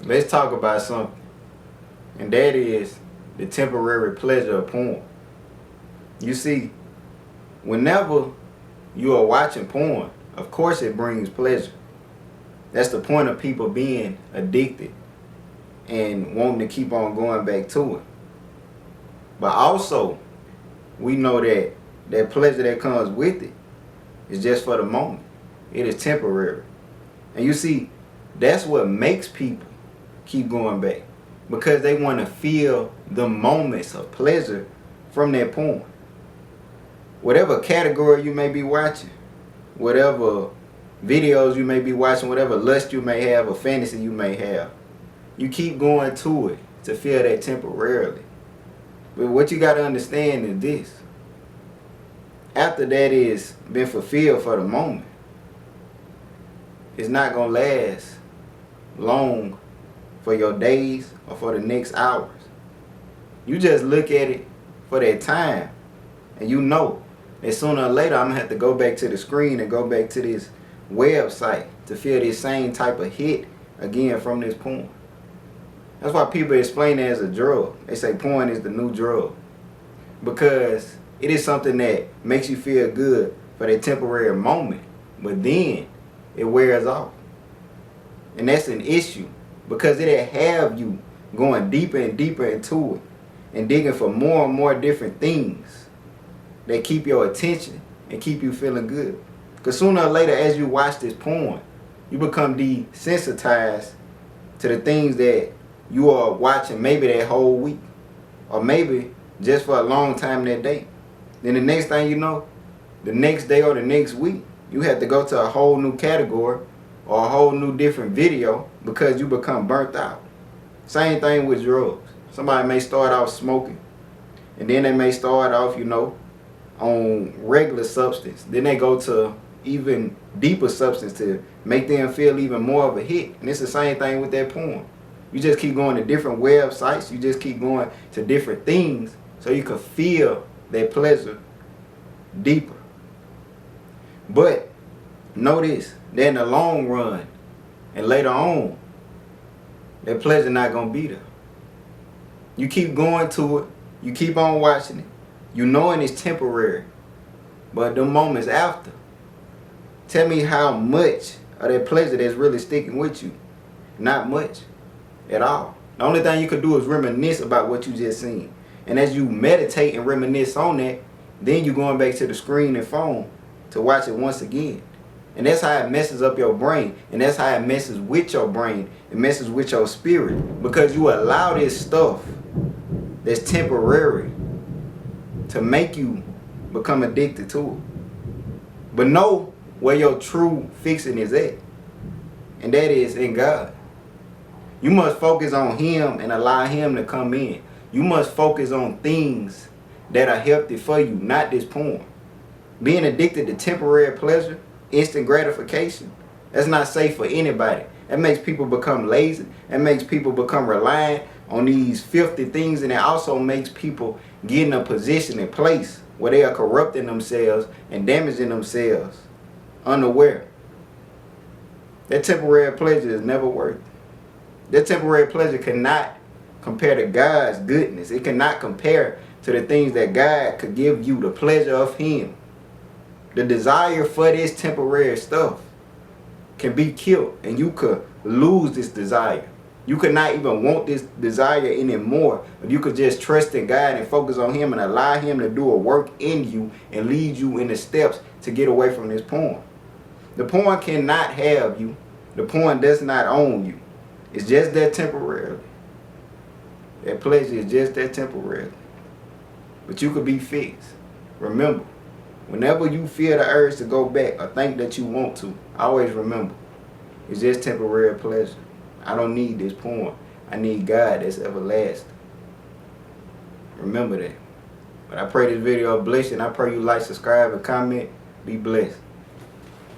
let's talk about something, and that is the temporary pleasure of porn. You see, whenever you are watching porn, of course it brings pleasure. That's the point of people being addicted and wanting to keep on going back to it. But also, we know that that pleasure that comes with it is just for the moment. It is temporary. And you see, that's what makes people keep going back, because they want to feel the moments of pleasure from that porn. Whatever category you may be watching, whatever videos you may be watching, whatever lust you may have or fantasy you may have, you keep going to it to feel that temporarily. But what you got to understand is this: after that is been fulfilled for the moment, it's not going to last long for your days or for the next hours. You just look at it for that time, and you know that sooner or later I'm going to have to go back to the screen and go back to this website to feel this same type of hit again from this porn. That's why people explain it as a drug. They say porn is the new drug, because it is something that makes you feel good for that temporary moment, but then it wears off. And that's an issue, because it'll have you going deeper and deeper into it and digging for more and more different things that keep your attention and keep you feeling good. Because sooner or later, as you watch this porn, you become desensitized to the things that you are watching maybe that whole week, or maybe just for a long time that day. Then the next thing you know, the next day or the next week, you have to go to a whole new category or a whole new different video because you become burnt out. Same thing with drugs. Somebody may start off smoking, and then they may start off, on regular substance. Then they go to even deeper substance to make them feel even more of a hit. And it's the same thing with that porn. You just keep going to different websites. You just keep going to different things so you can feel that pleasure deeper. But notice that in the long run and later on, that pleasure not going to be there. You keep going to it. You keep on watching it. You knowing it's temporary. But the moments after, tell me how much of that pleasure that's really sticking with you. Not much at all. The only thing you could do is reminisce about what you just seen. And as you meditate and reminisce on that, then you're going back to the screen and phone to watch it once again. And that's how it messes up your brain. And that's how it messes with your brain. It messes with your spirit. Because you allow this stuff that's temporary to make you become addicted to it. But know where your true fixing is at. And that is in God. You must focus on Him and allow Him to come in. You must focus on things that are healthy for you, not this porn. Being addicted to temporary pleasure, instant gratification, that's not safe for anybody. That makes people become lazy. That makes people become reliant on these filthy things. And it also makes people get in a position and place where they are corrupting themselves and damaging themselves unaware. That temporary pleasure is never worth it. That temporary pleasure cannot compare to God's goodness. It cannot compare to the things that God could give you, the pleasure of Him. The desire for this temporary stuff can be killed, and you could lose this desire. You could not even want this desire anymore if you could just trust in God and focus on Him and allow Him to do a work in you and lead you in the steps to get away from this porn. The porn cannot have you. The porn does not own you. It's just that temporarily. That pleasure is just that temporarily. But you could be fixed. Remember, whenever you feel the urge to go back or think that you want to, always remember, it's just temporary pleasure. I don't need this porn. I need God that's everlasting. Remember that. But I pray this video bless you, and I pray you like, subscribe, and comment. Be blessed.